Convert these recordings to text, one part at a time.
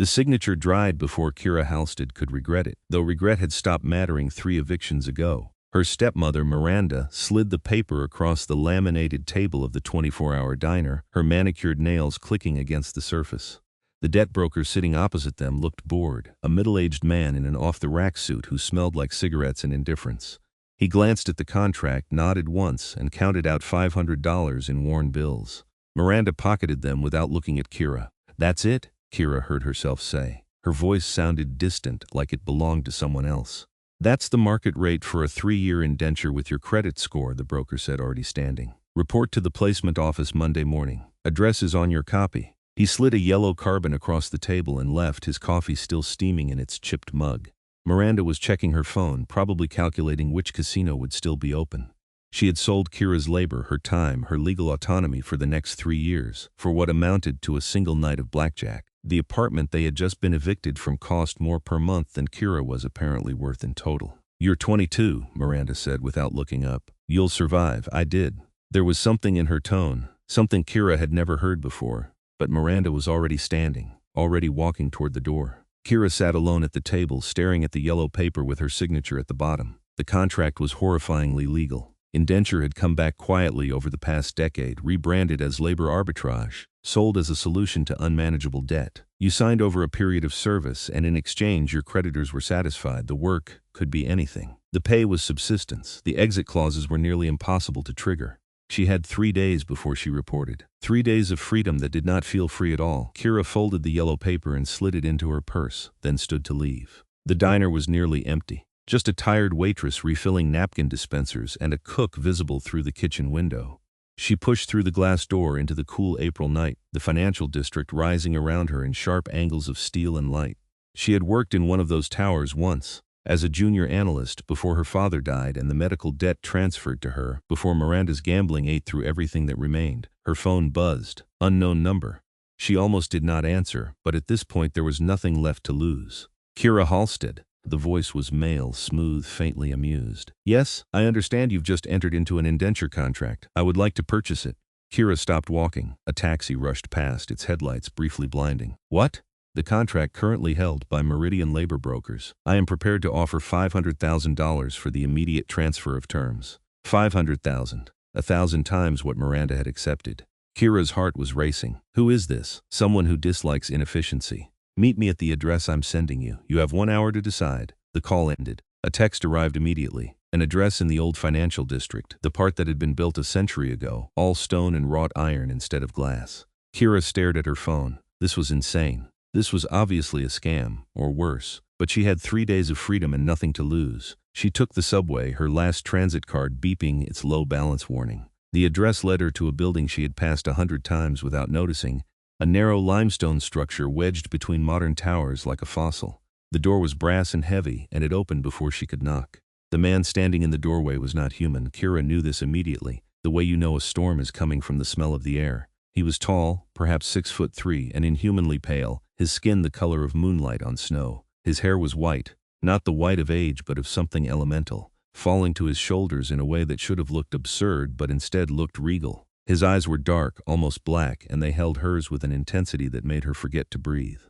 The signature dried before Kira Halstead could regret it, though regret had stopped mattering 3 evictions ago. Her stepmother, Miranda, slid the paper across the laminated table of the 24-hour diner, her manicured nails clicking against the surface. The debt broker sitting opposite them looked bored, a middle-aged man in an off-the-rack suit who smelled like cigarettes and indifference. He glanced at the contract, nodded once, and counted out $500 in worn bills. Miranda pocketed them without looking at Kira. "That's it?" Kira heard herself say. Her voice sounded distant, like it belonged to someone else. "That's the market rate for a 3-year indenture with your credit score," the broker said, already standing. "Report to the placement office Monday morning. Address is on your copy." He slid a yellow carbon across the table and left, his coffee still steaming in its chipped mug. Miranda was checking her phone, probably calculating which casino would still be open. She had sold Kira's labor, her time, her legal autonomy for the next 3 years, for what amounted to a single night of blackjack. The apartment they had just been evicted from cost more per month than Kira was apparently worth in total. "You're 22, Miranda said without looking up. "You'll survive." "I did." There was something in her tone, something Kira had never heard before, but Miranda was already standing, already walking toward the door. Kira sat alone at the table, staring at the yellow paper with her signature at the bottom. The contract was horrifyingly legal. Indenture had come back quietly over the past decade, rebranded as labor arbitrage, sold as a solution to unmanageable debt. You signed over a period of service, and in exchange your creditors were satisfied. The work could be anything. The pay was subsistence. The exit clauses were nearly impossible to trigger. She had 3 days before she reported. 3 days of freedom that did not feel free at all. Kira folded the yellow paper and slid it into her purse, then stood to leave. The diner was nearly empty. Just a tired waitress refilling napkin dispensers and a cook visible through the kitchen window. She pushed through the glass door into the cool April night, the financial district rising around her in sharp angles of steel and light. She had worked in one of those towers once, as a junior analyst, before her father died and the medical debt transferred to her, before Miranda's gambling ate through everything that remained. Her phone buzzed. Unknown number. She almost did not answer, but at this point there was nothing left to lose. "Kira Halstead." The voice was male, smooth, faintly amused. "Yes, I understand you've just entered into an indenture contract. I would like to purchase it." Kira stopped walking. A taxi rushed past, its headlights briefly blinding. "What?" "The contract currently held by Meridian Labor Brokers. I am prepared to offer $500,000 for the immediate transfer of terms." 500,000. 1,000 times what Miranda had accepted. Kira's heart was racing. Who is this? Someone who dislikes inefficiency. "Meet me at the address I'm sending you. You have 1 hour to decide." The call ended. A text arrived immediately. An address in the old financial district, the part that had been built a century ago, all stone and wrought iron instead of glass. Kira stared at her phone. This was insane. This was obviously a scam, or worse. But she had 3 days of freedom and nothing to lose. She took the subway, her last transit card beeping its low balance warning. The address led her to a building she had passed 100 times without noticing, a narrow limestone structure wedged between modern towers like a fossil. The door was brass and heavy, and it opened before she could knock. The man standing in the doorway was not human. Kira knew this immediately, the way you know a storm is coming from the smell of the air. He was tall, perhaps 6'3", and inhumanly pale, his skin the color of moonlight on snow. His hair was white, not the white of age but of something elemental, falling to his shoulders in a way that should have looked absurd but instead looked regal. His eyes were dark, almost black, and they held hers with an intensity that made her forget to breathe.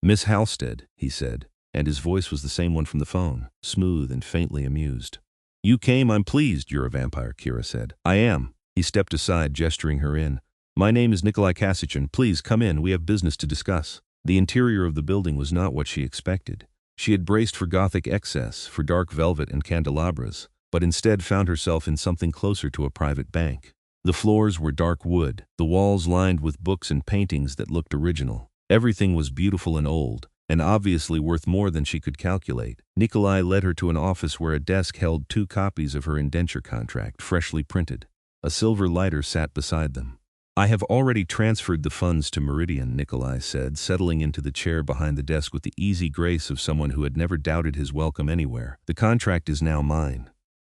"Miss Halstead," he said, and his voice was the same one from the phone, smooth and faintly amused. "You came, I'm pleased. You're a vampire," Kira said. "I am." He stepped aside, gesturing her in. "My name is Nikolai Kassian. Please come in, we have business to discuss." The interior of the building was not what she expected. She had braced for Gothic excess, for dark velvet and candelabras, but instead found herself in something closer to a private bank. The floors were dark wood, the walls lined with books and paintings that looked original. Everything was beautiful and old, and obviously worth more than she could calculate. Nikolai led her to an office where a desk held 2 copies of her indenture contract, freshly printed. A silver lighter sat beside them. "I have already transferred the funds to Meridian," Nikolai said, settling into the chair behind the desk with the easy grace of someone who had never doubted his welcome anywhere. "The contract is now mine."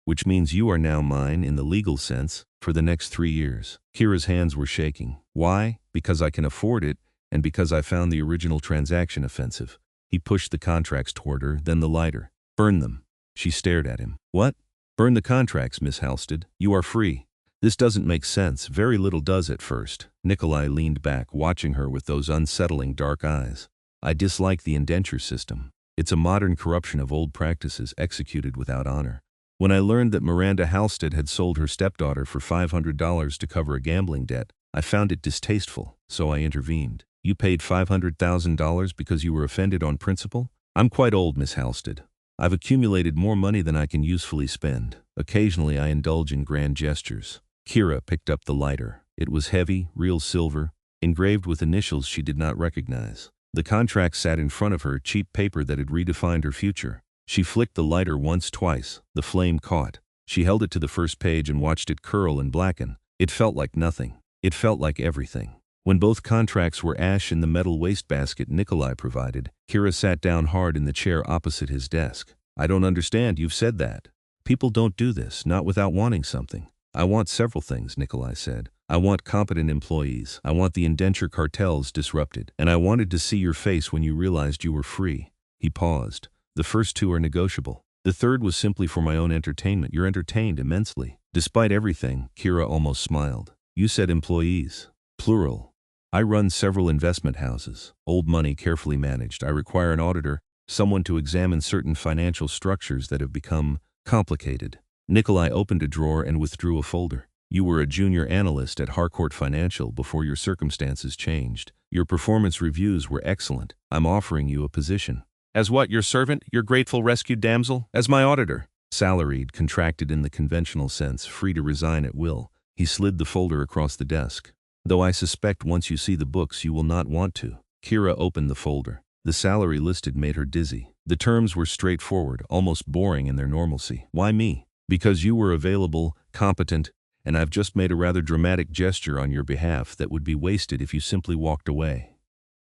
"Which means you are now mine, in the legal sense, for the next 3 years. Kira's hands were shaking. "Why?" "Because I can afford it, and because I found the original transaction offensive." He pushed the contracts toward her, then the lighter. "Burn them." She stared at him. "What?" "Burn the contracts, Miss Halstead. You are free." "This doesn't make sense." "Very little does at first." Nikolai leaned back, watching her with those unsettling dark eyes. I dislike the indenture system. It's a modern corruption of old practices executed without honor. When I learned that Miranda Halstead had sold her stepdaughter for $500 to cover a gambling debt, I found it distasteful, so I intervened. You paid $500,000 because you were offended on principle? I'm quite old, Miss Halstead. I've accumulated more money than I can usefully spend. Occasionally I indulge in grand gestures. Kira picked up the lighter. It was heavy, real silver, engraved with initials she did not recognize. The contract sat in front of her, cheap paper that had redefined her future. She flicked the lighter once, twice. The flame caught. She held it to the first page and watched it curl and blacken. It felt like nothing. It felt like everything. When both contracts were ash in the metal wastebasket Nikolai provided, Kira sat down hard in the chair opposite his desk. I don't understand, you've said that. People don't do this, not without wanting something. I want several things, Nikolai said. I want competent employees. I want the indenture cartels disrupted. And I wanted to see your face when you realized you were free. He paused. The first two are negotiable. The third was simply for my own entertainment. You're entertained immensely. Despite everything, Kira almost smiled. You said employees. Plural. I run several investment houses. Old money carefully managed. I require an auditor, someone to examine certain financial structures that have become complicated. Nikolai opened a drawer and withdrew a folder. You were a junior analyst at Harcourt Financial before your circumstances changed. Your performance reviews were excellent. I'm offering you a position. As what, your servant, your grateful rescued damsel? As my auditor. Salaried, contracted in the conventional sense, free to resign at will. He slid the folder across the desk. Though I suspect once you see the books you will not want to. Kira opened the folder. The salary listed made her dizzy. The terms were straightforward, almost boring in their normalcy. Why me? Because you were available, competent, and I've just made a rather dramatic gesture on your behalf that would be wasted if you simply walked away.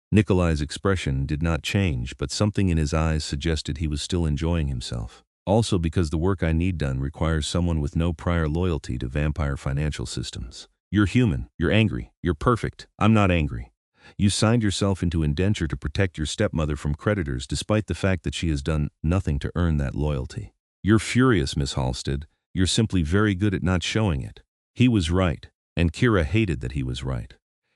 Nikolai's expression did not change, but something in his eyes suggested he was still enjoying himself. Also because the work I need done requires someone with no prior loyalty to vampire financial systems. You're human, you're angry, you're perfect. I'm not angry. You signed yourself into indenture to protect your stepmother from creditors despite the fact that she has done nothing to earn that loyalty. You're furious, Miss Halstead. You're simply very good at not showing it. He was right, and Kira hated that he was right.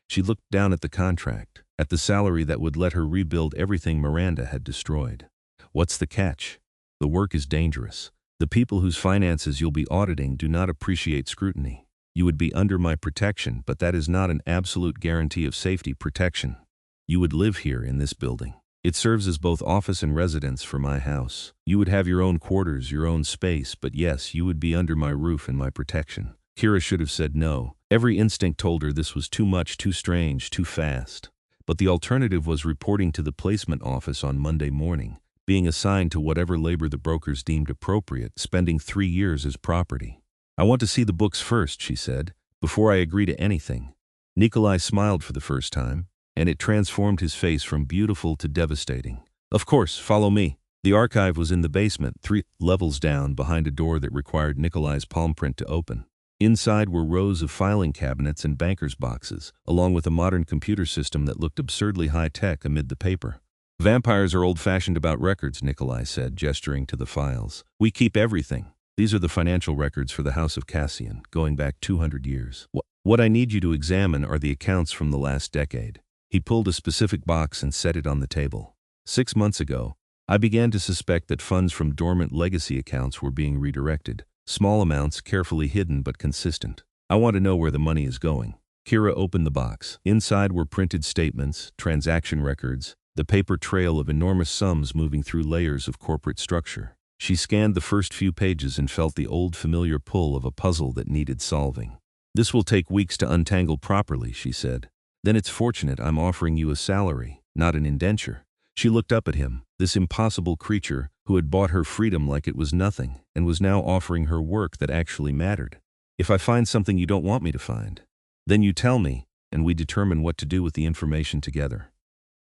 She looked down at the contract, at the salary that would let her rebuild everything Miranda had destroyed. What's the catch? The work is dangerous. The people whose finances you'll be auditing do not appreciate scrutiny. You would be under my protection, but that is not an absolute guarantee of safety protection. You would live here in this building. It serves as both office and residence for my house. You would have your own quarters, your own space, but yes, you would be under my roof and my protection. Kira should have said no. Every instinct told her this was too much, too strange, too fast. But the alternative was reporting to the placement office on Monday morning, being assigned to whatever labor the brokers deemed appropriate, spending 3 years as property. I want to see the books first, she said, before I agree to anything. Nikolai smiled for the first time, and it transformed his face from beautiful to devastating. Of course, follow me. The archive was in the basement, 3 levels down, behind a door that required Nikolai's palm print to open. Inside were rows of filing cabinets and banker's boxes, along with a modern computer system that looked absurdly high-tech amid the paper. Vampires are old-fashioned about records, Nikolai said, gesturing to the files. We keep everything. These are the financial records for the House of Kassian, going back 200 years. What I need you to examine are the accounts from the last decade. He pulled a specific box and set it on the table. 6 months ago, I began to suspect that funds from dormant legacy accounts were being redirected. Small amounts, carefully hidden but consistent. I want to know where the money is going. Kira opened the box. Inside were printed statements, transaction records, the paper trail of enormous sums moving through layers of corporate structure. She scanned the first few pages and felt the old familiar pull of a puzzle that needed solving. This will take weeks to untangle properly, she said. Then it's fortunate I'm offering you a salary, not an indenture. She looked up at him, this impossible creature who had bought her freedom like it was nothing and was now offering her work that actually mattered. If I find something you don't want me to find, then you tell me, and we determine what to do with the information together.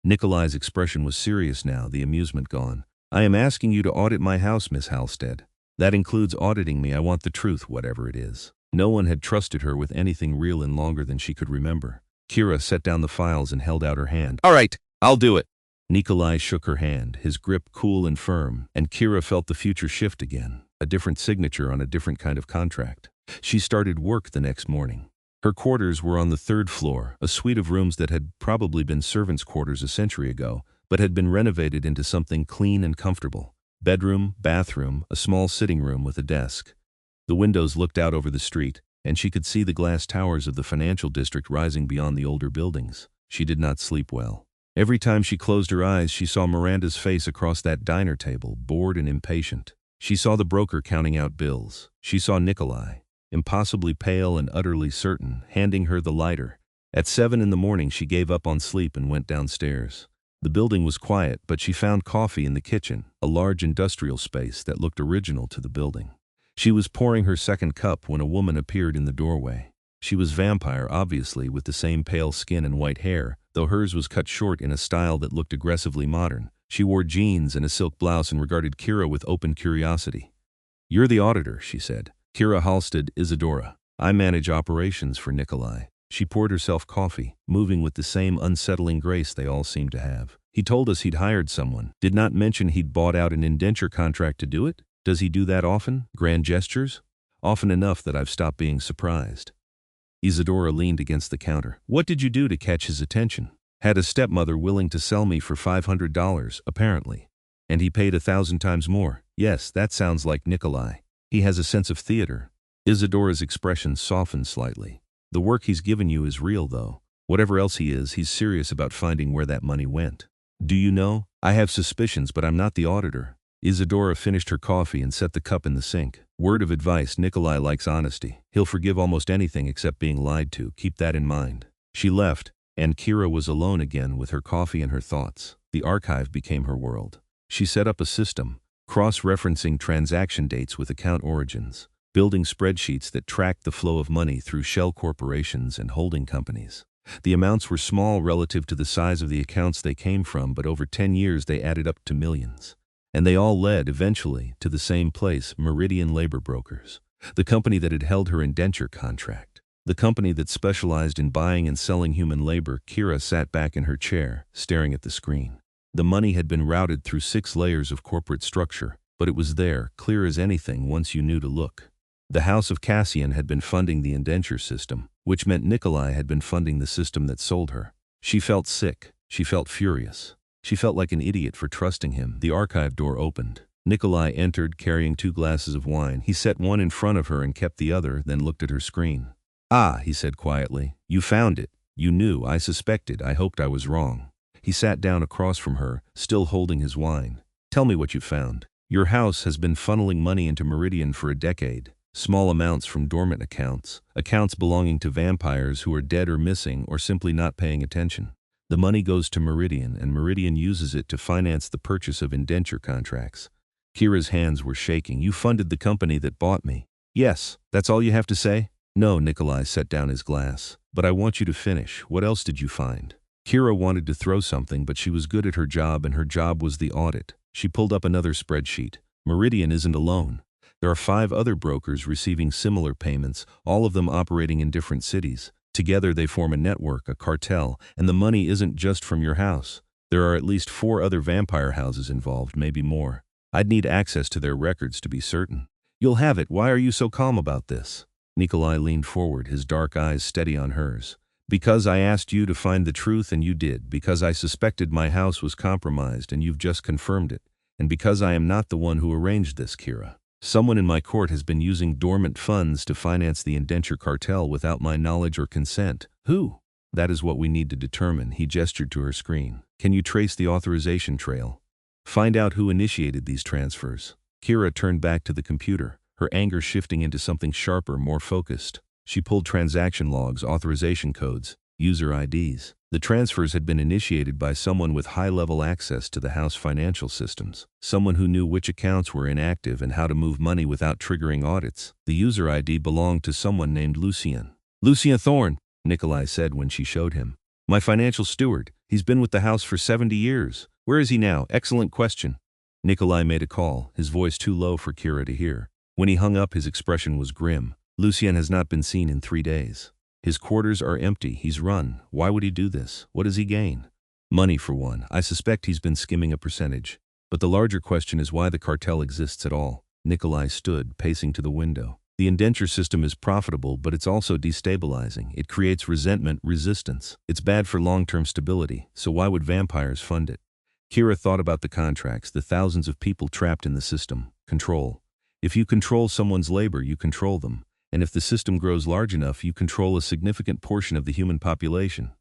Nikolai's expression was serious now, the amusement gone. I am asking you to audit my house, Miss Halstead. That includes auditing me. I want the truth, whatever it is. No one had trusted her with anything real in longer than she could remember. Kira set down the files and held out her hand. All right, I'll do it. Nikolai shook her hand, his grip cool and firm, and Kira felt the future shift again, a different signature on a different kind of contract. She started work the next morning. Her quarters were on the 3rd floor, a suite of rooms that had probably been servants' quarters a century ago, but had been renovated into something clean and comfortable. Bedroom, bathroom, a small sitting room with a desk. The windows looked out over the street, and she could see the glass towers of the financial district rising beyond the older buildings. She did not sleep well. Every time she closed her eyes, she saw Miranda's face across that diner table, bored and impatient. She saw the broker counting out bills. She saw Nikolai, impossibly pale and utterly certain, handing her the lighter. At 7 in the morning, she gave up on sleep and went downstairs. The building was quiet, but she found coffee in the kitchen, a large industrial space that looked original to the building. She was pouring her second cup when a woman appeared in the doorway. She was vampire, obviously, with the same pale skin and white hair, though hers was cut short in a style that looked aggressively modern. She wore jeans and a silk blouse and regarded Kira with open curiosity. "You're the auditor," she said. "Kira Halstead, Isadora. I manage operations for Nikolai." She poured herself coffee, moving with the same unsettling grace they all seemed to have. "He told us he'd hired someone. Did not mention he'd bought out an indenture contract to do it? Does he do that often? Grand gestures?" "Often enough that I've stopped being surprised." Isadora leaned against the counter. "What did you do to catch his attention?" "Had a stepmother willing to sell me for $500, apparently. And he paid 1,000 times more." "Yes, that sounds like Nikolai. He has a sense of theater." Isadora's expression softened slightly. "The work he's given you is real, though. Whatever else he is, he's serious about finding where that money went." "Do you know? I have suspicions, but I'm not the auditor." Isadora finished her coffee and set the cup in the sink. "Word of advice, Nikolai likes honesty. He'll forgive almost anything except being lied to. Keep that in mind." She left, and Kira was alone again with her coffee and her thoughts. The archive became her world. She set up a system, cross-referencing transaction dates with account origins, building spreadsheets that tracked the flow of money through shell corporations and holding companies. The amounts were small relative to the size of the accounts they came from, but over 10 years they added up to millions. And they all led, eventually, to the same place, Meridian Labor Brokers, the company that had held her indenture contract, the company that specialized in buying and selling human labor. Kira sat back in her chair, staring at the screen. The money had been routed through 6 layers of corporate structure, but it was there, clear as anything once you knew to look. The House of Kassian had been funding the indenture system, which meant Nikolai had been funding the system that sold her. She felt sick. She felt furious. She felt like an idiot for trusting him. The archive door opened. Nikolai entered, carrying 2 glasses of wine. He set one in front of her and kept the other, then looked at her screen. "Ah," he said quietly. "You found it. You knew. I suspected. I hoped I was wrong." He sat down across from her, still holding his wine. "Tell me what you found." "Your house has been funneling money into Meridian for a decade. Small amounts from dormant accounts, accounts belonging to vampires who are dead or missing or simply not paying attention. The money goes to Meridian, and Meridian uses it to finance the purchase of indenture contracts." Kira's hands were shaking. "You funded the company that bought me." "Yes, that's all you have to say?" "No," Nikolai set down his glass. "But I want you to finish. What else did you find?" Kira wanted to throw something, but she was good at her job, and her job was the audit. She pulled up another spreadsheet. Meridian isn't alone. There are 5 other brokers receiving similar payments, all of them operating in different cities. Together they form a network, a cartel, and the money isn't just from your house. There are at least 4 other vampire houses involved, maybe more. I'd need access to their records to be certain." "You'll have it. Why are you so calm about this?" Nikolai leaned forward, his dark eyes steady on hers. "Because I asked you to find the truth and you did. Because I suspected my house was compromised and you've just confirmed it. And because I am not the one who arranged this, Kira. Someone in my court has been using dormant funds to finance the indenture cartel without my knowledge or consent." "Who?" "That is what we need to determine." He gestured to her screen. "Can you trace the authorization trail? Find out who initiated these transfers." Kira turned back to the computer, her anger shifting into something sharper, more focused. She pulled transaction logs, authorization codes, user IDs. The transfers had been initiated by someone with high-level access to the house financial systems, someone who knew which accounts were inactive and how to move money without triggering audits. The user ID belonged to someone named Lucien. "Lucien Thorne," Nikolai said when she showed him. "My financial steward. He's been with the house for 70 years. Where is he now?" "Excellent question." Nikolai made a call, his voice too low for Kira to hear. When he hung up, his expression was grim. "Lucien has not been seen in 3 days. His quarters are empty. He's run. Why would he do this? What does he gain?" "Money, for one. I suspect he's been skimming a percentage. But the larger question is why the cartel exists at all." Nikolai stood, pacing to the window. "The indenture system is profitable, but it's also destabilizing. It creates resentment, resistance. It's bad for long-term stability, so why would vampires fund it?" Kira thought about the contracts, the thousands of people trapped in the system. Control. If you control someone's labor, you control them. And if the system grows large enough, you control a significant portion of the human population.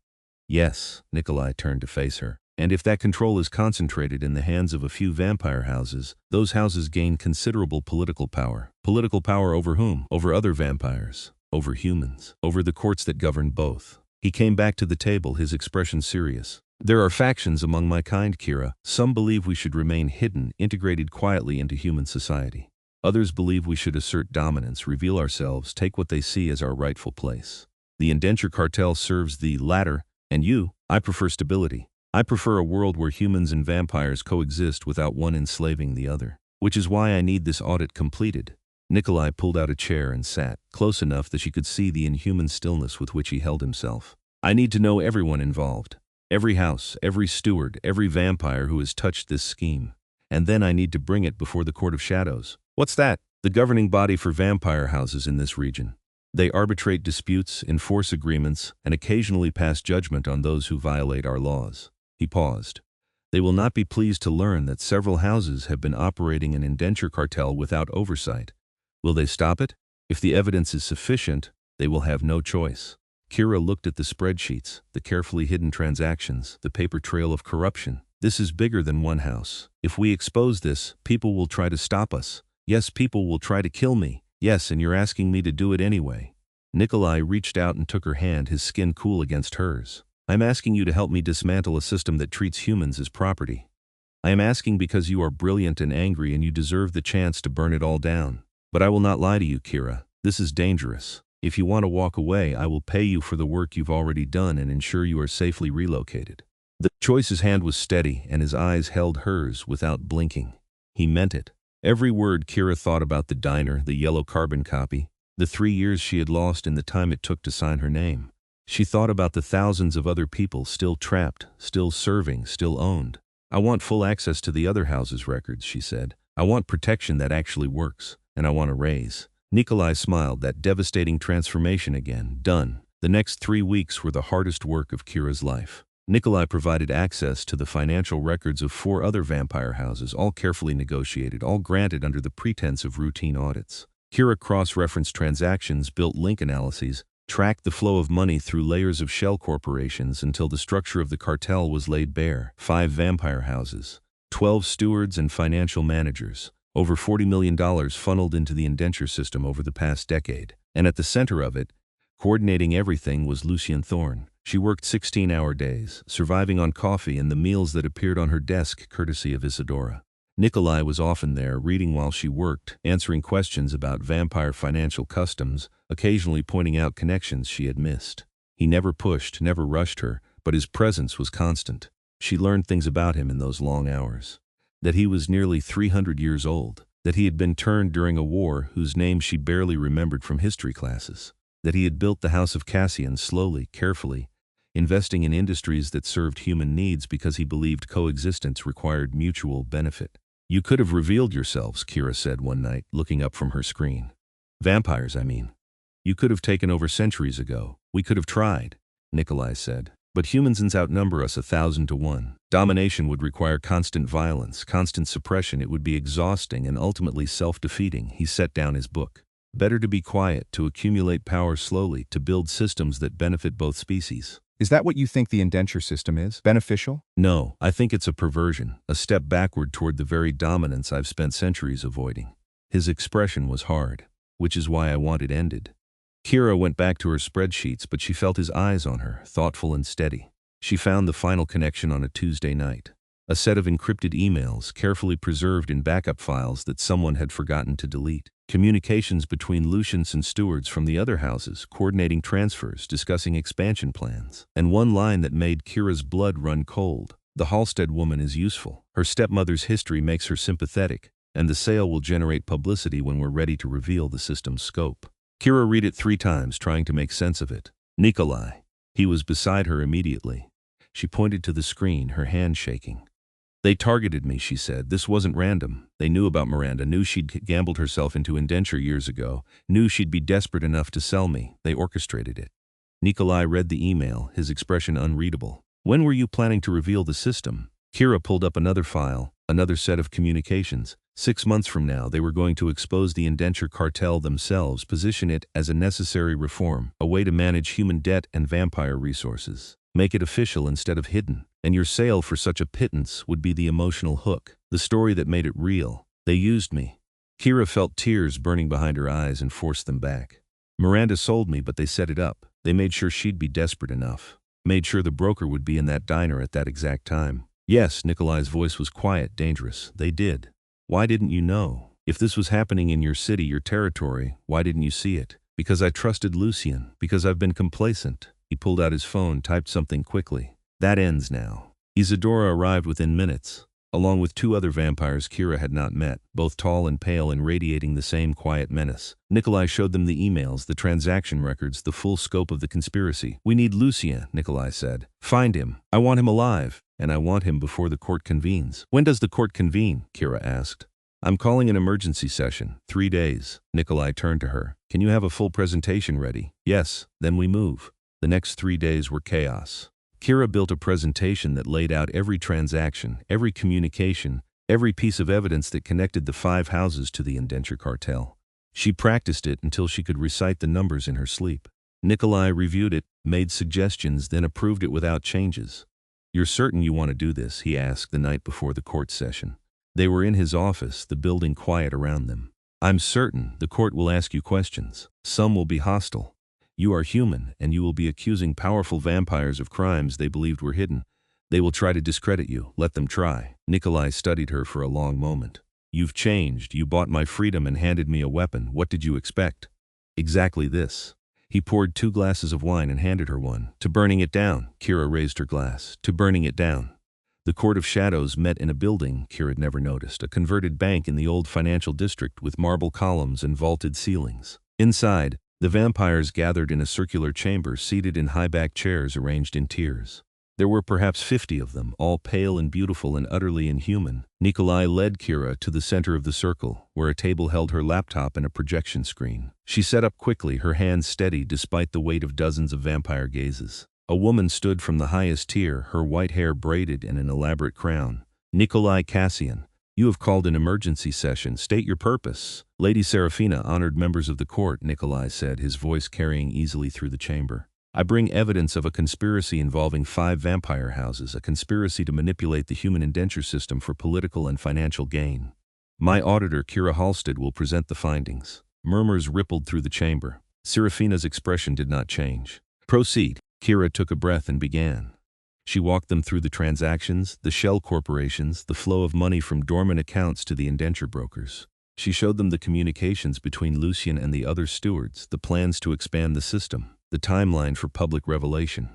Yes, Nikolai turned to face her. And if that control is concentrated in the hands of a few vampire houses, those houses gain considerable political power. Political power over whom? Over other vampires. Over humans. Over the courts that govern both. He came back to the table, his expression serious. There are factions among my kind, Kira. Some believe we should remain hidden, integrated quietly into human society. Others believe we should assert dominance, reveal ourselves, take what they see as our rightful place. The indenture cartel serves the latter, and I prefer stability. I prefer a world where humans and vampires coexist without one enslaving the other. Which is why I need this audit completed. Nikolai pulled out a chair and sat, close enough that she could see the inhuman stillness with which he held himself. I need to know everyone involved. Every house, every steward, every vampire who has touched this scheme. And then I need to bring it before the Court of Shadows. What's that? The governing body for vampire houses in this region. They arbitrate disputes, enforce agreements, and occasionally pass judgment on those who violate our laws. He paused. They will not be pleased to learn that several houses have been operating an indenture cartel without oversight. Will they stop it? If the evidence is sufficient, they will have no choice. Kira looked at the spreadsheets, the carefully hidden transactions, the paper trail of corruption. This is bigger than one house. If we expose this, people will try to stop us. Yes, people will try to kill me. Yes, and you're asking me to do it anyway. Nikolai reached out and took her hand, his skin cool against hers. I'm asking you to help me dismantle a system that treats humans as property. I am asking because you are brilliant and angry and you deserve the chance to burn it all down. But I will not lie to you, Kira. This is dangerous. If you want to walk away, I will pay you for the work you've already done and ensure you are safely relocated. The choice's hand was steady and his eyes held hers without blinking. He meant it. Every word. Kira thought about the diner, the yellow carbon copy, the 3 years she had lost in the time it took to sign her name. She thought about the thousands of other people still trapped, still serving, still owned. I want full access to the other house's records, she said. I want protection that actually works, and I want a raise. Nikolai smiled, that devastating transformation again, done. The next 3 weeks were the hardest work of Kira's life. Nikolai provided access to the financial records of 4 other vampire houses, all carefully negotiated, all granted under the pretense of routine audits. Kira cross-referenced transactions, built link analyses, tracked the flow of money through layers of shell corporations until the structure of the cartel was laid bare. 5 vampire houses, 12 stewards and financial managers, over $40 million funneled into the indenture system over the past decade. And at the center of it, coordinating everything, was Lucian Thorne. She worked 16-hour days, surviving on coffee and the meals that appeared on her desk courtesy of Isadora. Nikolai was often there, reading while she worked, answering questions about vampire financial customs, occasionally pointing out connections she had missed. He never pushed, never rushed her, but his presence was constant. She learned things about him in those long hours. That he was nearly 300 years old. That he had been turned during a war whose name she barely remembered from history classes. That he had built the House of Kassian slowly, carefully, investing in industries that served human needs because he believed coexistence required mutual benefit. You could have revealed yourselves, Kira said one night, looking up from her screen. Vampires, I mean. You could have taken over centuries ago. We could have tried, Nikolai said. But humans outnumber us 1,000 to 1. Domination would require constant violence, constant suppression. It would be exhausting and ultimately self-defeating. He set down his book. Better to be quiet, to accumulate power slowly, to build systems that benefit both species. Is that what you think the indenture system is? Beneficial? No, I think it's a perversion, a step backward toward the very dominance I've spent centuries avoiding. His expression was hard, which is why I want it ended. Kira went back to her spreadsheets, but she felt his eyes on her, thoughtful and steady. She found the final connection on a Tuesday night. A set of encrypted emails, carefully preserved in backup files that someone had forgotten to delete. Communications between Lucians and stewards from the other houses, coordinating transfers, discussing expansion plans. And one line that made Kira's blood run cold. The Halstead woman is useful. Her stepmother's history makes her sympathetic, and the sale will generate publicity when we're ready to reveal the system's scope. Kira read it 3 times, trying to make sense of it. Nikolai. He was beside her immediately. She pointed to the screen, her hand shaking. They targeted me, she said. This wasn't random. They knew about Miranda, knew she'd gambled herself into indenture years ago, knew she'd be desperate enough to sell me. They orchestrated it. Nikolai read the email, his expression unreadable. When were you planning to reveal the system? Kira pulled up another file, another set of communications. 6 months from now, they were going to expose the indenture cartel themselves, position it as a necessary reform, a way to manage human debt and vampire resources. Make it official instead of hidden. And your sale for such a pittance would be the emotional hook, the story that made it real. They used me. Kira felt tears burning behind her eyes and forced them back. Miranda sold me, but they set it up. They made sure she'd be desperate enough. Made sure the broker would be in that diner at that exact time. Yes, Nikolai's voice was quiet, dangerous. They did. Why didn't you know? If this was happening in your city, your territory, why didn't you see it? Because I trusted Lucien. Because I've been complacent. He pulled out his phone, typed something quickly. That ends now. Isadora arrived within minutes, along with 2 other vampires Kira had not met, both tall and pale and radiating the same quiet menace. Nikolai showed them the emails, the transaction records, the full scope of the conspiracy. We need Lucien, Nikolai said. Find him. I want him alive, and I want him before the court convenes. When does the court convene? Kira asked. I'm calling an emergency session. 3 days. Nikolai turned to her. Can you have a full presentation ready? Yes, then we move. The next 3 days were chaos. Kira built a presentation that laid out every transaction, every communication, every piece of evidence that connected the 5 houses to the indenture cartel. She practiced it until she could recite the numbers in her sleep. Nikolai reviewed it, made suggestions, then approved it without changes. You're certain you want to do this? He asked the night before the court session. They were in his office, the building quiet around them. I'm certain the court will ask you questions. Some will be hostile. You are human, and you will be accusing powerful vampires of crimes they believed were hidden. They will try to discredit you. Let them try. Nikolai studied her for a long moment. You've changed. You bought my freedom and handed me a weapon. What did you expect? Exactly this. He poured 2 glasses of wine and handed her one. To burning it down. Kira raised her glass. To burning it down. The Court of Shadows met in a building Kira had never noticed, a converted bank in the old financial district with marble columns and vaulted ceilings. Inside, the vampires gathered in a circular chamber, seated in high-backed chairs arranged in tiers. There were perhaps 50 of them, all pale and beautiful and utterly inhuman. Nikolai led Kira to the center of the circle, where a table held her laptop and a projection screen. She sat up quickly, her hands steady despite the weight of dozens of vampire gazes. A woman stood from the highest tier, her white hair braided in an elaborate crown. Nikolai Kassian. You have called an emergency session. State your purpose. Lady Serafina, honored members of the court, Nikolai said, his voice carrying easily through the chamber. I bring evidence of a conspiracy involving 5 vampire houses, a conspiracy to manipulate the human indenture system for political and financial gain. My auditor, Kira Halstead, will present the findings. Murmurs rippled through the chamber. Serafina's expression did not change. Proceed. Kira took a breath and began. She walked them through the transactions, the shell corporations, the flow of money from dormant accounts to the indenture brokers. She showed them the communications between Lucien and the other stewards, the plans to expand the system, the timeline for public revelation.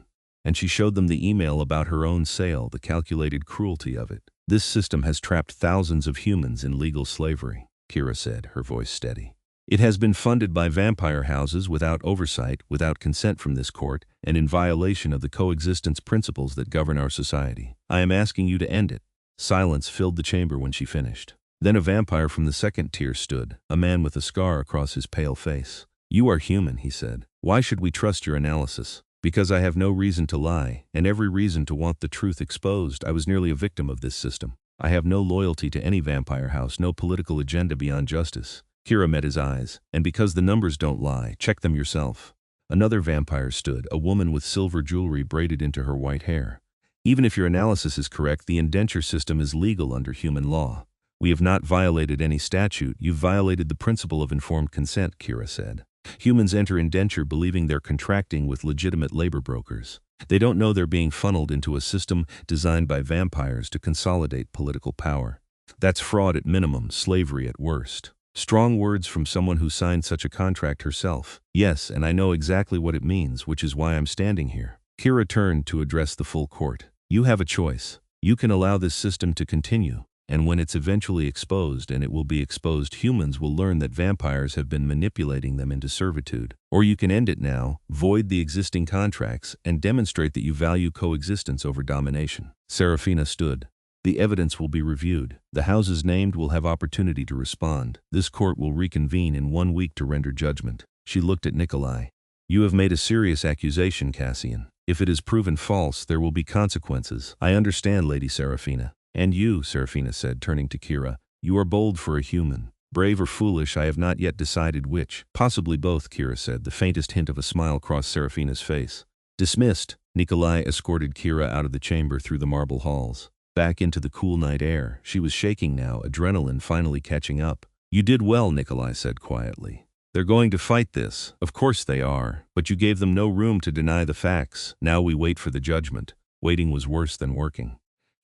And she showed them the email about her own sale, the calculated cruelty of it. This system has trapped thousands of humans in legal slavery, Kira said, her voice steady. It has been funded by vampire houses without oversight, without consent from this court, and in violation of the coexistence principles that govern our society. I am asking you to end it. Silence filled the chamber when she finished. Then a vampire from the second tier stood, a man with a scar across his pale face. You are human, he said. Why should we trust your analysis? Because I have no reason to lie, and every reason to want the truth exposed. I was nearly a victim of this system. I have no loyalty to any vampire house, no political agenda beyond justice. Kira met his eyes. And because the numbers don't lie, check them yourself. Another vampire stood, a woman with silver jewelry braided into her white hair. Even if your analysis is correct, the indenture system is legal under human law. We have not violated any statute. You've violated the principle of informed consent, Kira said. Humans enter indenture believing they're contracting with legitimate labor brokers. They don't know they're being funneled into a system designed by vampires to consolidate political power. That's fraud at minimum, slavery at worst. Strong words from someone who signed such a contract herself. Yes, and I know exactly what it means, which is why I'm standing here. Kira turned to address the full court. You have a choice. You can allow this system to continue, and when it's eventually exposed, and it will be exposed, humans will learn that vampires have been manipulating them into servitude. Or you can end it now, void the existing contracts, and demonstrate that you value coexistence over domination. Serafina stood. The evidence will be reviewed. The houses named will have opportunity to respond. This court will reconvene in 1 week to render judgment. She looked at Nikolai. You have made a serious accusation, Kassian. If it is proven false, there will be consequences. I understand, Lady Seraphina. And you, Seraphina said, turning to Kira, you are bold for a human. Brave or foolish, I have not yet decided which. Possibly both, Kira said. The faintest hint of a smile crossed Seraphina's face. Dismissed. Nikolai escorted Kira out of the chamber through the marble halls. Back into the cool night air. She was shaking now, adrenaline finally catching up. You did well, Nikolai said quietly. They're going to fight this. Of course they are. But you gave them no room to deny the facts. Now we wait for the judgment. Waiting was worse than working.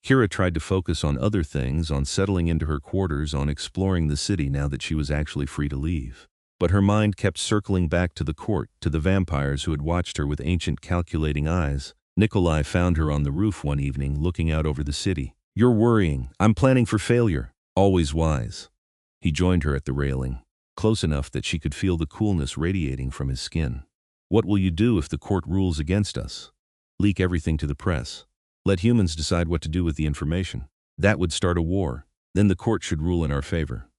Kira tried to focus on other things, on settling into her quarters, on exploring the city now that she was actually free to leave. But her mind kept circling back to the court, to the vampires who had watched her with ancient calculating eyes. Nikolai found her on the roof one evening, looking out over the city. You're worrying. I'm planning for failure. Always wise. He joined her at the railing, close enough that she could feel the coolness radiating from his skin. What will you do if the court rules against us? Leak everything to the press. Let humans decide what to do with the information. That would start a war. Then the court should rule in our favor.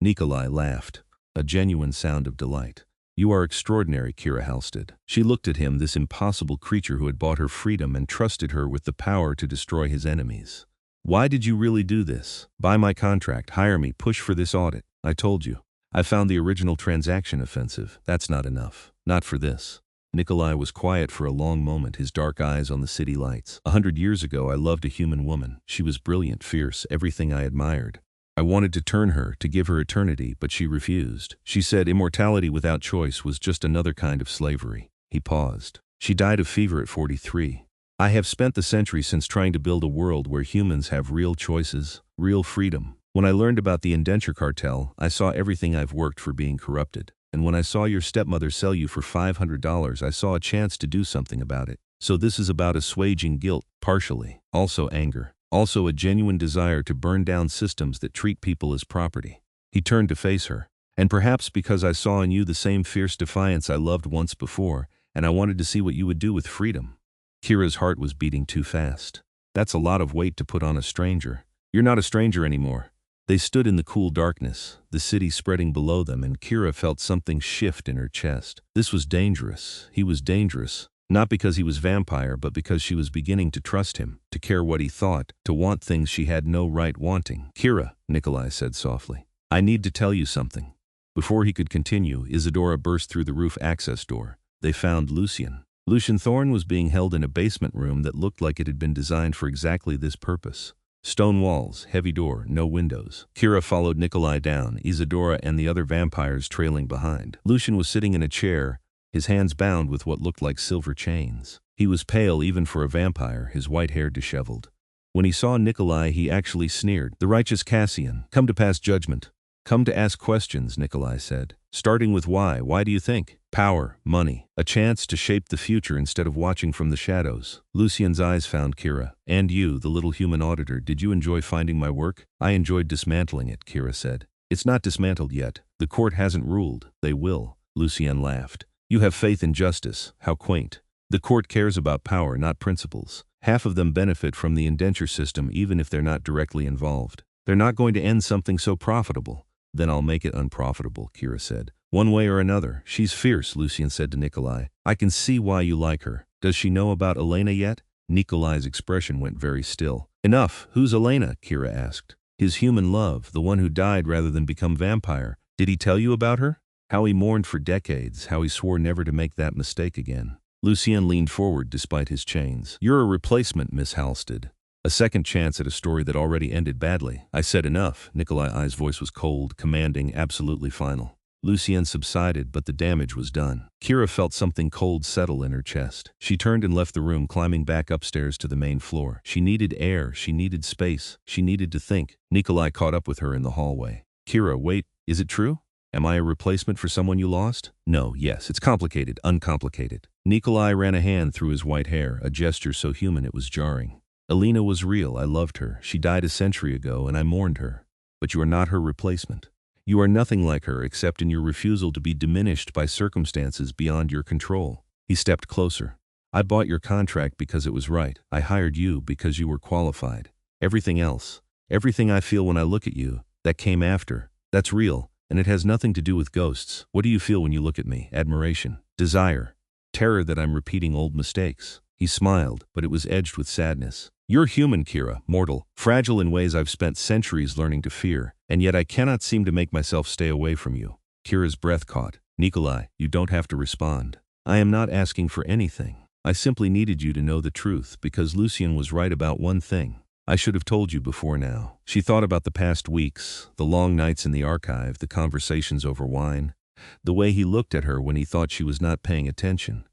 Nikolai laughed, a genuine sound of delight. You are extraordinary, Kira Halstead. She looked at him, this impossible creature who had bought her freedom and trusted her with the power to destroy his enemies. Why did you really do this? Buy my contract, hire me, push for this audit. I told you. I found the original transaction offensive. That's not enough. Not for this. Nikolai was quiet for a long moment, his dark eyes on the city lights. 100 years ago, I loved a human woman. She was brilliant, fierce, everything I admired. I wanted to turn her, to give her eternity, but she refused. She said immortality without choice was just another kind of slavery. He paused. She died of fever at 43. I have spent the century since trying to build a world where humans have real choices, real freedom. When I learned about the indenture cartel, I saw everything I've worked for being corrupted. And when I saw your stepmother sell you for $500, I saw a chance to do something about it. So this is about assuaging guilt, partially. Also anger. Also a genuine desire to burn down systems that treat people as property. He turned to face her. And perhaps because I saw in you the same fierce defiance I loved once before, and I wanted to see what you would do with freedom. Kira's heart was beating too fast. That's a lot of weight to put on a stranger. You're not a stranger anymore. They stood in the cool darkness, the city spreading below them, and Kira felt something shift in her chest. This was dangerous. He was dangerous. Not because he was vampire, but because she was beginning to trust him, to care what he thought, to want things she had no right wanting. Kira, Nikolai said softly, I need to tell you something. Before he could continue, Isadora burst through the roof access door. They found Lucian. Lucian Thorne was being held in a basement room that looked like it had been designed for exactly this purpose. Stone walls, heavy door, no windows. Kira followed Nikolai down, Isadora and the other vampires trailing behind. Lucian was sitting in a chair, his hands bound with what looked like silver chains. He was pale even for a vampire, his white hair disheveled. When he saw Nikolai, he actually sneered. The righteous Kassian, come to pass judgment. Come to ask questions, Nikolai said. Starting with why. Why do you think? Power, money, a chance to shape the future instead of watching from the shadows. Lucian's eyes found Kira. And you, the little human auditor, did you enjoy finding my work? I enjoyed dismantling it, Kira said. It's not dismantled yet. The court hasn't ruled. They will. Lucian laughed. You have faith in justice. How quaint. The court cares about power, not principles. Half of them benefit from the indenture system even if they're not directly involved. They're not going to end something so profitable. Then I'll make it unprofitable, Kira said. One way or another. She's fierce, Lucian said to Nikolai. I can see why you like her. Does she know about Elena yet? Nikolai's expression went very still. Enough. Who's Elena? Kira asked. His human love, the one who died rather than become vampire. Did he tell you about her? How he mourned for decades, how he swore never to make that mistake again. Lucian leaned forward despite his chains. You're a replacement, Miss Halstead. A second chance at a story that already ended badly. I said enough. Nikolai's voice was cold, commanding, absolutely final. Lucian subsided, but the damage was done. Kira felt something cold settle in her chest. She turned and left the room, climbing back upstairs to the main floor. She needed air, she needed space, she needed to think. Nikolai caught up with her in the hallway. Kira, wait, is it true? Am I a replacement for someone you lost? No, yes, it's complicated, uncomplicated. Nikolai ran a hand through his white hair, a gesture so human it was jarring. Elena was real, I loved her. She died a century ago and I mourned her. But you are not her replacement. You are nothing like her except in your refusal to be diminished by circumstances beyond your control. He stepped closer. I bought your contract because it was right. I hired you because you were qualified. Everything else, everything I feel when I look at you, that came after, that's real, and it has nothing to do with ghosts. What do you feel when you look at me? Admiration, desire, terror that I'm repeating old mistakes. He smiled, but it was edged with sadness. You're human, Kira, mortal, fragile in ways I've spent centuries learning to fear, and yet I cannot seem to make myself stay away from you. Kira's breath caught. Nikolai, you don't have to respond. I am not asking for anything. I simply needed you to know the truth because Lucien was right about one thing. I should have told you before now. She thought about the past weeks, the long nights in the archive, the conversations over wine, the way he looked at her when he thought she was not paying attention.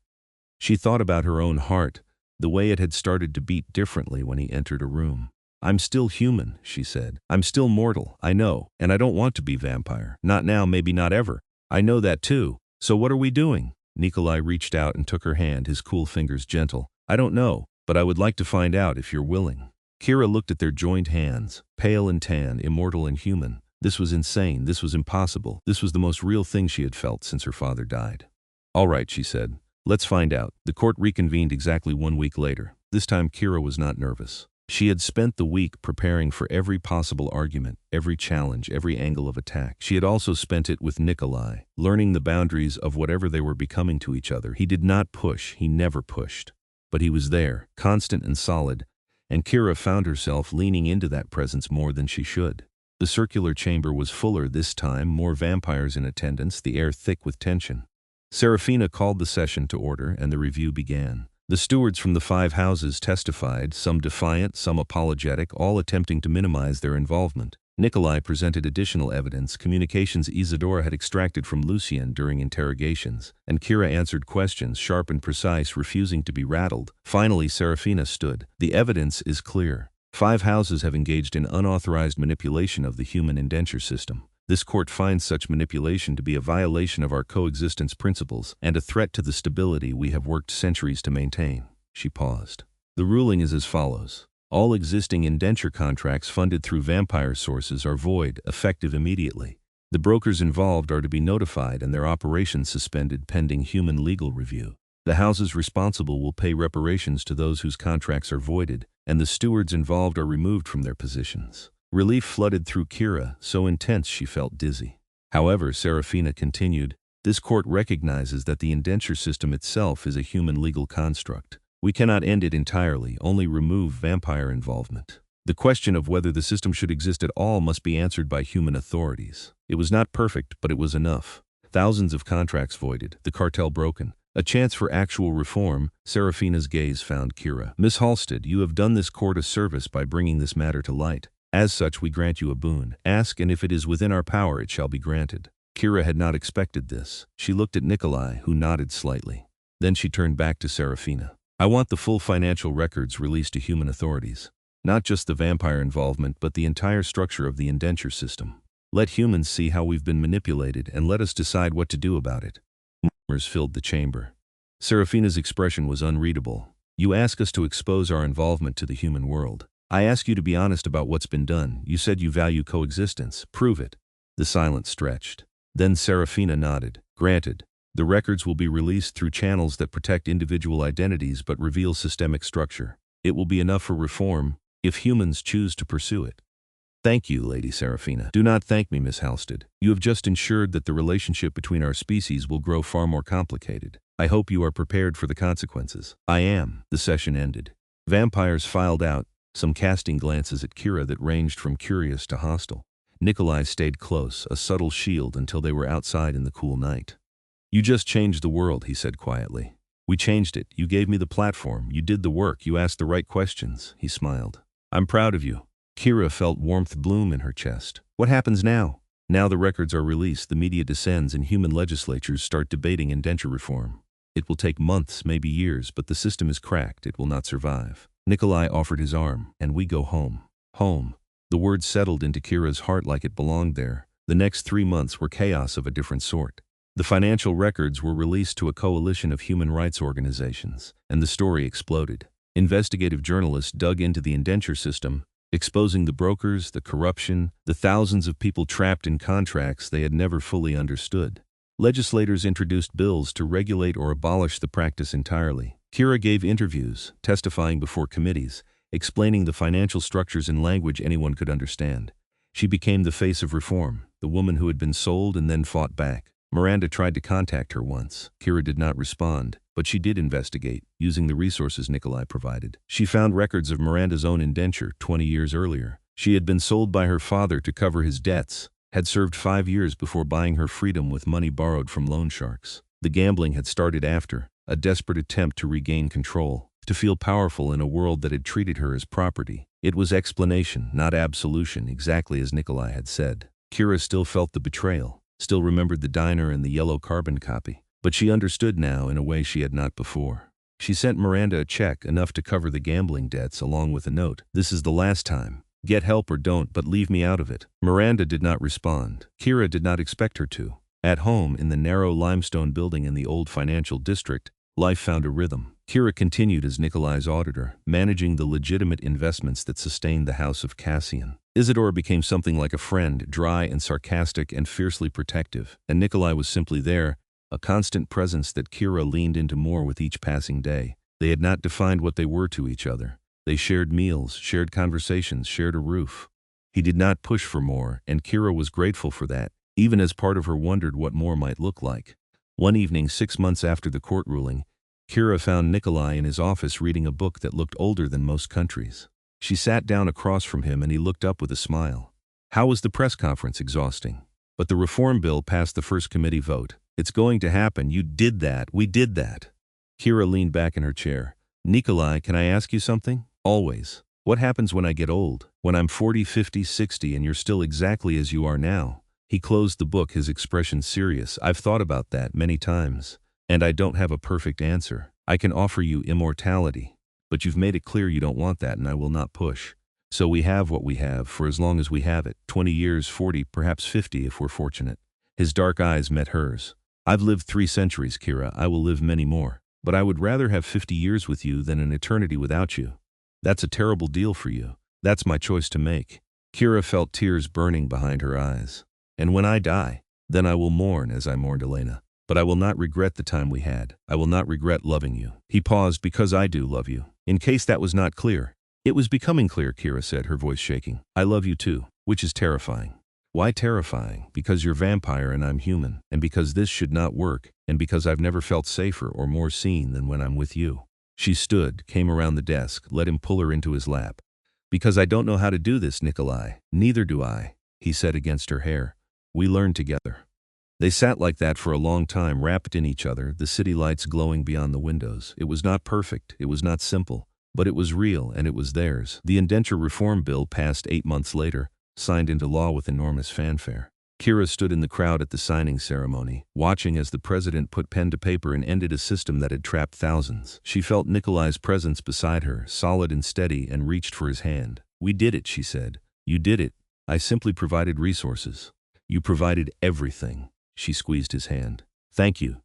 She thought about her own heart, the way it had started to beat differently when he entered a room. I'm still human, she said. I'm still mortal, I know, and I don't want to be vampire. Not now, maybe not ever. I know that too. So what are we doing? Nikolai reached out and took her hand, his cool fingers gentle. I don't know, but I would like to find out if you're willing. Kira looked at their joined hands, pale and tan, immortal and human. This was insane, this was impossible, this was the most real thing she had felt since her father died. All right, she said. Let's find out. The court reconvened exactly 1 week later. This time Kira was not nervous. She had spent the week preparing for every possible argument, every challenge, every angle of attack. She had also spent it with Nikolai, learning the boundaries of whatever they were becoming to each other. He did not push, he never pushed. But he was there, constant and solid, and Kira found herself leaning into that presence more than she should. The circular chamber was fuller this time, more vampires in attendance, the air thick with tension. Serafina called the session to order, and the review began. The stewards from the 5 houses testified, some defiant, some apologetic, all attempting to minimize their involvement. Nikolai presented additional evidence, communications Isadora had extracted from Lucien during interrogations, and Kira answered questions, sharp and precise, refusing to be rattled. Finally, Serafina stood. The evidence is clear. 5 houses have engaged in unauthorized manipulation of the human indenture system. This court finds such manipulation to be a violation of our coexistence principles and a threat to the stability we have worked centuries to maintain. She paused. The ruling is as follows. All existing indenture contracts funded through vampire sources are void, effective immediately. The brokers involved are to be notified and their operations suspended pending human legal review. The houses responsible will pay reparations to those whose contracts are voided, and the stewards involved are removed from their positions. Relief flooded through Kira, so intense she felt dizzy. However, Serafina continued, this court recognizes that the indenture system itself is a human legal construct. We cannot end it entirely, only remove vampire involvement. The question of whether the system should exist at all must be answered by human authorities. It was not perfect, but it was enough. Thousands of contracts voided, the cartel broken. A chance for actual reform. Serafina's gaze found Kira. Miss Halstead, you have done this court a service by bringing this matter to light. As such, we grant you a boon. Ask, and if it is within our power, it shall be granted. Kira had not expected this. She looked at Nikolai, who nodded slightly. Then she turned back to Serafina. I want the full financial records released to human authorities. Not just the vampire involvement, but the entire structure of the indenture system. Let humans see how we've been manipulated, and let us decide what to do about it. Murmurs filled the chamber. Serafina's expression was unreadable. You ask us to expose our involvement to the human world. I ask you to be honest about what's been done. You said you value coexistence. Prove it. The silence stretched. Then Serafina nodded. Granted. The records will be released through channels that protect individual identities but reveal systemic structure. It will be enough for reform, if humans choose to pursue it. Thank you, Lady Serafina. Do not thank me, Miss Halstead. You have just ensured that the relationship between our species will grow far more complicated. I hope you are prepared for the consequences. I am. The session ended. Vampires filed out, some casting glances at Kira that ranged from curious to hostile. Nikolai stayed close, a subtle shield, until they were outside in the cool night. You just changed the world, he said quietly. We changed it. You gave me the platform. You did the work. You asked the right questions. He smiled. I'm proud of you. Kira felt warmth bloom in her chest. What happens now? Now the records are released, the media descends, and human legislatures start debating indenture reform. It will take months, maybe years, but the system is cracked. It will not survive. Nikolai offered his arm, and we go home. Home. The word settled into Kira's heart like it belonged there. The next 3 months were chaos of a different sort. The financial records were released to a coalition of human rights organizations, and the story exploded. Investigative journalists dug into the indenture system, exposing the brokers, the corruption, the thousands of people trapped in contracts they had never fully understood. Legislators introduced bills to regulate or abolish the practice entirely. Kira gave interviews, testifying before committees, explaining the financial structures in language anyone could understand. She became the face of reform, the woman who had been sold and then fought back. Miranda tried to contact her once. Kira did not respond. But she did investigate, using the resources Nikolai provided. She found records of Miranda's own indenture 20 years earlier. She had been sold by her father to cover his debts, had served 5 years before buying her freedom with money borrowed from loan sharks. The gambling had started after, a desperate attempt to regain control, to feel powerful in a world that had treated her as property. It was explanation, not absolution, exactly as Nikolai had said. Kira still felt the betrayal, still remembered the diner and the yellow carbon copy. But she understood now in a way she had not before. She sent Miranda a check, enough to cover the gambling debts, along with a note. "This is the last time. Get help or don't, but leave me out of it." Miranda did not respond. Kira did not expect her to. At home, in the narrow limestone building in the old financial district, life found a rhythm. Kira continued as Nikolai's auditor, managing the legitimate investments that sustained the house of Kassian. Isidora became something like a friend, dry and sarcastic and fiercely protective, and Nikolai was simply there, a constant presence that Kira leaned into more with each passing day. They had not defined what they were to each other. They shared meals, shared conversations, shared a roof. He did not push for more, and Kira was grateful for that, even as part of her wondered what more might look like. One evening, 6 months after the court ruling, Kira found Nikolai in his office reading a book that looked older than most countries. She sat down across from him and he looked up with a smile. "How was the press conference?" "Exhausting. But the reform bill passed the first committee vote. It's going to happen. You did that. We did that." Kira leaned back in her chair. "Nikolai, can I ask you something?" "Always. What happens when I get old? When I'm 40, 50, 60 and you're still exactly as you are now?" He closed the book, his expression serious. "I've thought about that many times. And I don't have a perfect answer. I can offer you immortality. But you've made it clear you don't want that, and I will not push. So we have what we have for as long as we have it. 20 years, 40, perhaps 50 if we're fortunate." His dark eyes met hers. "I've lived 3 centuries, Kira. I will live many more. But I would rather have 50 years with you than an eternity without you. That's a terrible deal for you. That's my choice to make." Kira felt tears burning behind her eyes. "And when I die, then I will mourn as I mourned Elena. But I will not regret the time we had. I will not regret loving you." He paused. "Because I do love you." In case that was not clear. "It was becoming clear," Kira said, her voice shaking. "I love you too, which is terrifying." "Why terrifying?" "Because you're vampire and I'm human, and because this should not work, and because I've never felt safer or more seen than when I'm with you." She stood, came around the desk, let him pull her into his lap. "Because I don't know how to do this, Nikolai." "Neither do I," he said against her hair. "We learned together." They sat like that for a long time, wrapped in each other, the city lights glowing beyond the windows. It was not perfect, it was not simple, but it was real and it was theirs. The indenture reform bill passed 8 months later, signed into law with enormous fanfare. Kira stood in the crowd at the signing ceremony, watching as the president put pen to paper and ended a system that had trapped thousands. She felt Nikolai's presence beside her, solid and steady, and reached for his hand. "We did it," she said. "You did it. I simply provided resources. You provided everything." She squeezed his hand. Thank you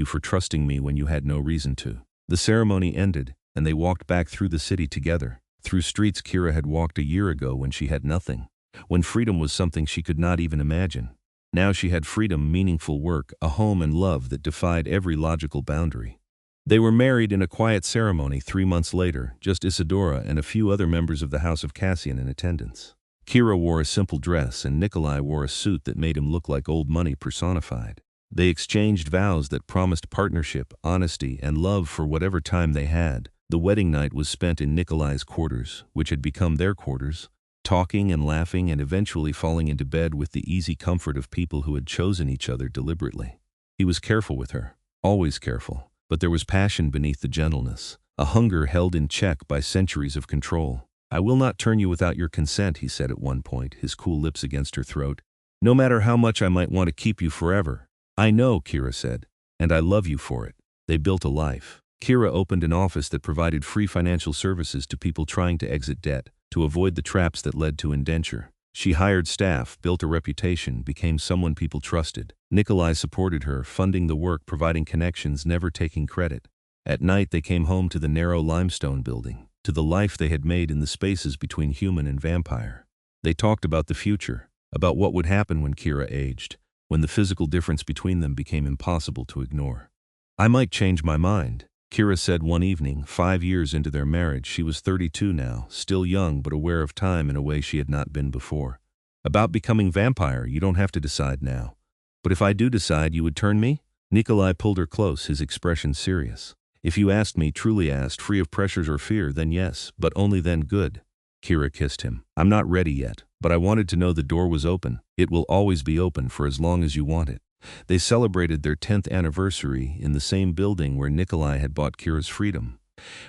for trusting me when you had no reason to." The ceremony ended, and they walked back through the city together, through streets Kira had walked a year ago when she had nothing, when freedom was something she could not even imagine. Now she had freedom, meaningful work, a home and love that defied every logical boundary. They were married in a quiet ceremony 3 months later, just Isidora and a few other members of the House of Kassian in attendance. Kira wore a simple dress and Nikolai wore a suit that made him look like old money personified. They exchanged vows that promised partnership, honesty, and love for whatever time they had. The wedding night was spent in Nikolai's quarters, which had become their quarters, talking and laughing and eventually falling into bed with the easy comfort of people who had chosen each other deliberately. He was careful with her, always careful, but there was passion beneath the gentleness, a hunger held in check by centuries of control. "I will not turn you without your consent," he said at one point, his cool lips against her throat. "No matter how much I might want to keep you forever." "I know," Kira said, "and I love you for it." They built a life. Kira opened an office that provided free financial services to people trying to exit debt, to avoid the traps that led to indenture. She hired staff, built a reputation, became someone people trusted. Nikolai supported her, funding the work, providing connections, never taking credit. At night they came home to the narrow limestone building, to the life they had made in the spaces between human and vampire. They talked about the future, about what would happen when Kira aged, when the physical difference between them became impossible to ignore. "I might change my mind," Kira said one evening, 5 years into their marriage. She was 32 now, still young but aware of time in a way she had not been before. "About becoming vampire, you don't have to decide now. But if I do decide, you would turn me?" Nikolai pulled her close, his expression serious. If you asked me, truly asked, free of pressures or fear, then yes, but only then. Good. Kira kissed him. I'm not ready yet, but I wanted to know the door was open. It will always be open for as long as you want it. They celebrated their 10th anniversary in the same building where Nikolai had bought Kira's freedom,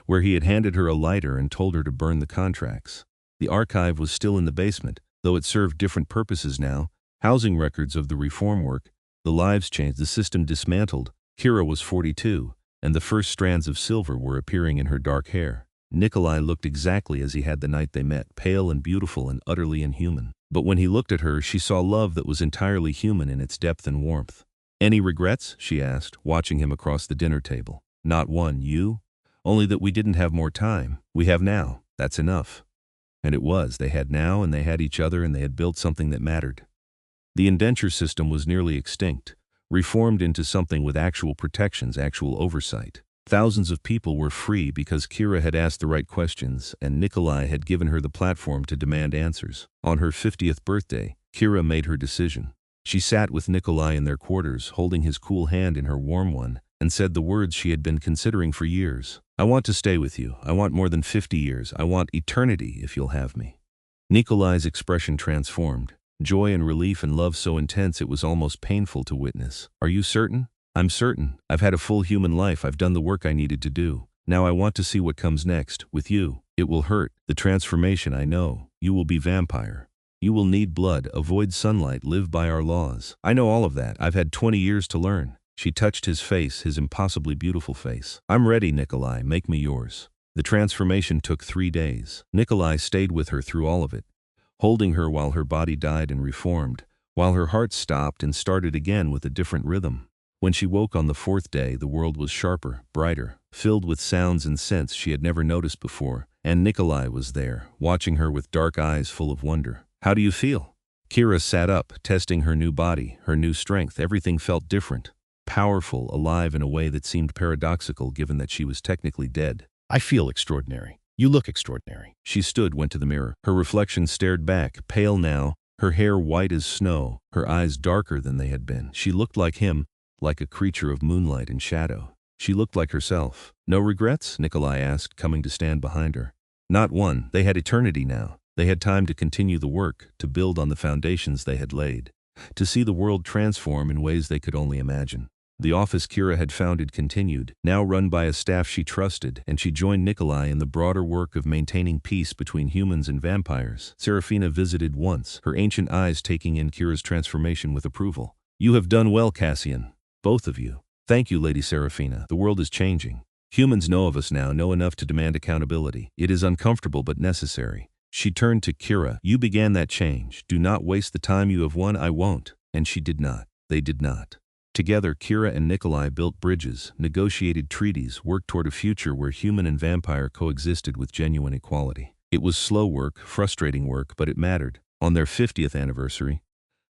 where he had handed her a lighter and told her to burn the contracts. The archive was still in the basement, though it served different purposes now. Housing records of the reform work, the lives changed, the system dismantled. Kira was 42, and the first strands of silver were appearing in her dark hair. Nikolai looked exactly as he had the night they met, pale and beautiful and utterly inhuman. But when he looked at her, she saw love that was entirely human in its depth and warmth. Any regrets? She asked, watching him across the dinner table. Not one. You? Only that we didn't have more time. We have now. That's enough. And it was. They had now, and they had each other, and they had built something that mattered. The indenture system was nearly extinct, reformed into something with actual protections, actual oversight. Thousands of people were free because Kira had asked the right questions, and Nikolai had given her the platform to demand answers. On her 50th birthday, Kira made her decision. She sat with Nikolai in their quarters, holding his cool hand in her warm one, and said the words she had been considering for years. I want to stay with you. I want more than 50 years. I want eternity if you'll have me. Nikolai's expression transformed. Joy and relief and love so intense it was almost painful to witness. Are you certain? I'm certain. I've had a full human life. I've done the work I needed to do. Now I want to see what comes next, with you. It will hurt. The transformation, I know. You will be vampire. You will need blood, avoid sunlight, live by our laws. I know all of that. I've had 20 years to learn. She touched his face, his impossibly beautiful face. I'm ready, Nikolai. Make me yours. The transformation took 3 days. Nikolai stayed with her through all of it, holding her while her body died and reformed, while her heart stopped and started again with a different rhythm. When she woke on the 4th day, the world was sharper, brighter, filled with sounds and scents she had never noticed before, and Nikolai was there, watching her with dark eyes full of wonder. How do you feel? Kira sat up, testing her new body, her new strength. Everything felt different, powerful, alive in a way that seemed paradoxical given that she was technically dead. I feel extraordinary. You look extraordinary. She stood, went to the mirror. Her reflection stared back, pale now, her hair white as snow, her eyes darker than they had been. She looked like him, like a creature of moonlight and shadow. She looked like herself. No regrets? Nikolai asked, coming to stand behind her. Not one. They had eternity now. They had time to continue the work, to build on the foundations they had laid, to see the world transform in ways they could only imagine. The office Kira had founded continued, now run by a staff she trusted, and she joined Nikolai in the broader work of maintaining peace between humans and vampires. Serafina visited once, her ancient eyes taking in Kira's transformation with approval. You have done well, Kassian. Both of you. Thank you, Lady Serafina. The world is changing. Humans know of us now, know enough to demand accountability. It is uncomfortable but necessary. She turned to Kira. You began that change. Do not waste the time you have won. I won't. And she did not. They did not. Together, Kira and Nikolai built bridges, negotiated treaties, worked toward a future where human and vampire coexisted with genuine equality. It was slow work, frustrating work, but it mattered. On their 50th anniversary,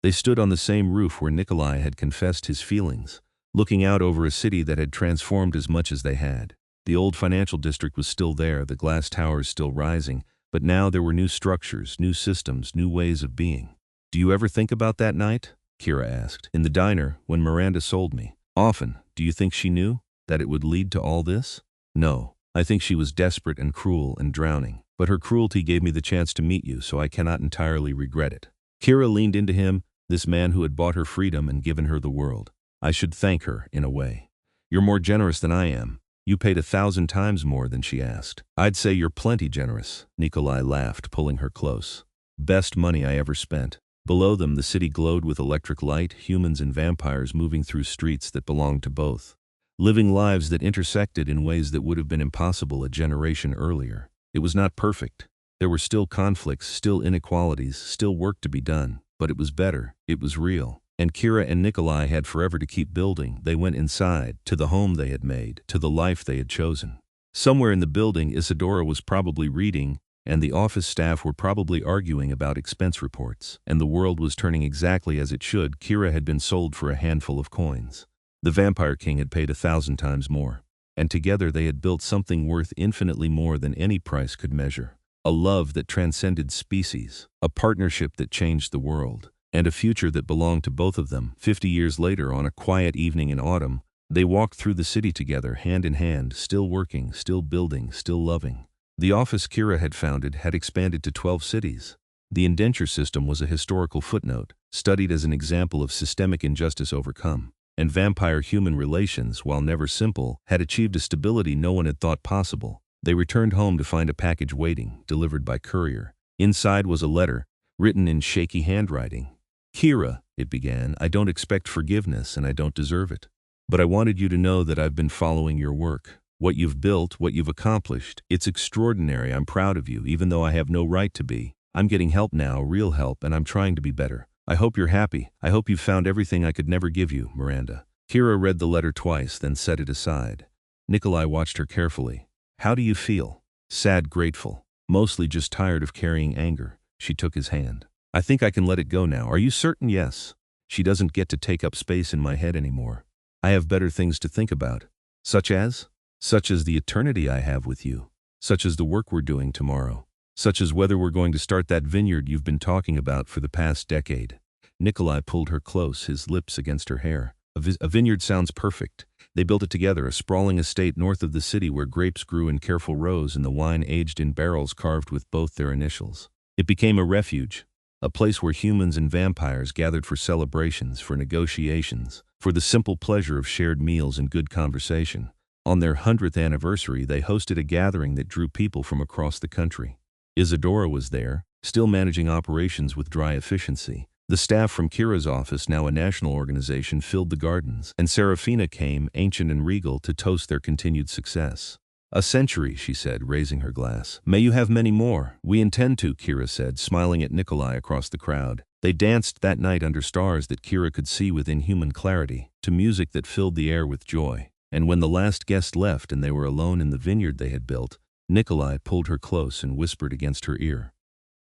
they stood on the same roof where Nikolai had confessed his feelings, looking out over a city that had transformed as much as they had. The old financial district was still there, the glass towers still rising, but now there were new structures, new systems, new ways of being. Do you ever think about that night? Kira asked. In the diner, when Miranda sold me. Often. Do you think she knew that it would lead to all this? No. I think she was desperate and cruel and drowning. But her cruelty gave me the chance to meet you, so I cannot entirely regret it. Kira leaned into him, this man who had bought her freedom and given her the world. I should thank her, in a way. You're more generous than I am. You paid 1,000 times more than she asked. I'd say you're plenty generous. Nikolai laughed, pulling her close. Best money I ever spent. Below them, the city glowed with electric light, humans and vampires moving through streets that belonged to both, living lives that intersected in ways that would have been impossible a generation earlier. It was not perfect. There were still conflicts, still inequalities, still work to be done. But it was better. It was real. And Kira and Nikolai had forever to keep building. They went inside, to the home they had made, to the life they had chosen. Somewhere in the building, Isadora was probably reading, and the office staff were probably arguing about expense reports. And the world was turning exactly as it should. Kira had been sold for a handful of coins. The Vampire King had paid 1,000 times more. And together they had built something worth infinitely more than any price could measure. A love that transcended species. A partnership that changed the world. and a future that belonged to both of them. 50 years later, on a quiet evening in autumn, they walked through the city together, hand in hand, still working, still building, still loving. The office Kira had founded had expanded to 12 cities. The indenture system was a historical footnote, studied as an example of systemic injustice overcome. And vampire-human relations, while never simple, had achieved a stability no one had thought possible. They returned home to find a package waiting, delivered by courier. Inside was a letter, written in shaky handwriting. "Kira," it began, "I don't expect forgiveness and I don't deserve it. But I wanted you to know that I've been following your work. What you've built, what you've accomplished, it's extraordinary. I'm proud of you, even though I have no right to be. I'm getting help now, real help, and I'm trying to be better. I hope you're happy. I hope you've found everything I could never give you, Miranda." Kira read the letter twice, then set it aside. Nikolai watched her carefully. "How do you feel?" "Sad, grateful. Mostly just tired of carrying anger." She took his hand. "I think I can let it go now. Are you certain?" "Yes. She doesn't get to take up space in my head anymore. I have better things to think about." "Such as?" "Such as the eternity I have with you. Such as the work we're doing tomorrow. Such as whether we're going to start that vineyard you've been talking about for the past decade." Nikolai pulled her close, his lips against her hair. A vineyard sounds perfect. They built it together, a sprawling estate north of the city where grapes grew in careful rows and the wine aged in barrels carved with both their initials. It became a refuge, a place where humans and vampires gathered for celebrations, for negotiations, for the simple pleasure of shared meals and good conversation. On their 100th anniversary, they hosted a gathering that drew people from across the country. Isadora was there, still managing operations with dry efficiency. The staff from Kira's office, now a national organization, filled the gardens, and Serafina came, ancient and regal, to toast their continued success. "A century," she said, raising her glass. "May you have many more." "We intend to," Kira said, smiling at Nikolai across the crowd. They danced that night under stars that Kira could see with inhuman clarity, to music that filled the air with joy. And when the last guest left and they were alone in the vineyard they had built, Nikolai pulled her close and whispered against her ear,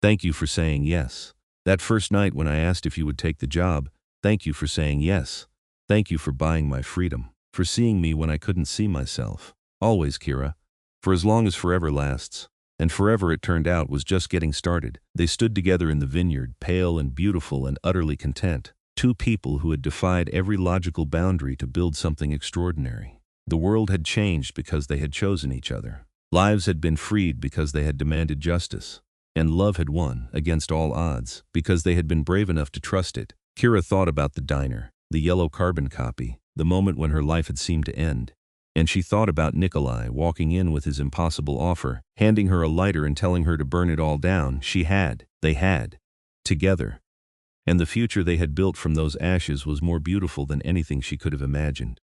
"Thank you for saying yes. That first night when I asked if you would take the job, thank you for saying yes. Thank you for buying my freedom, for seeing me when I couldn't see myself. Always, Kira. For as long as forever lasts." And forever, it turned out, was just getting started. They stood together in the vineyard, pale and beautiful and utterly content. Two people who had defied every logical boundary to build something extraordinary. The world had changed because they had chosen each other. Lives had been freed because they had demanded justice. And love had won, against all odds, because they had been brave enough to trust it. Kira thought about the diner, the yellow carbon copy, the moment when her life had seemed to end. And she thought about Nikolai walking in with his impossible offer, handing her a lighter and telling her to burn it all down. They had, together. And the future they had built from those ashes was more beautiful than anything she could have imagined.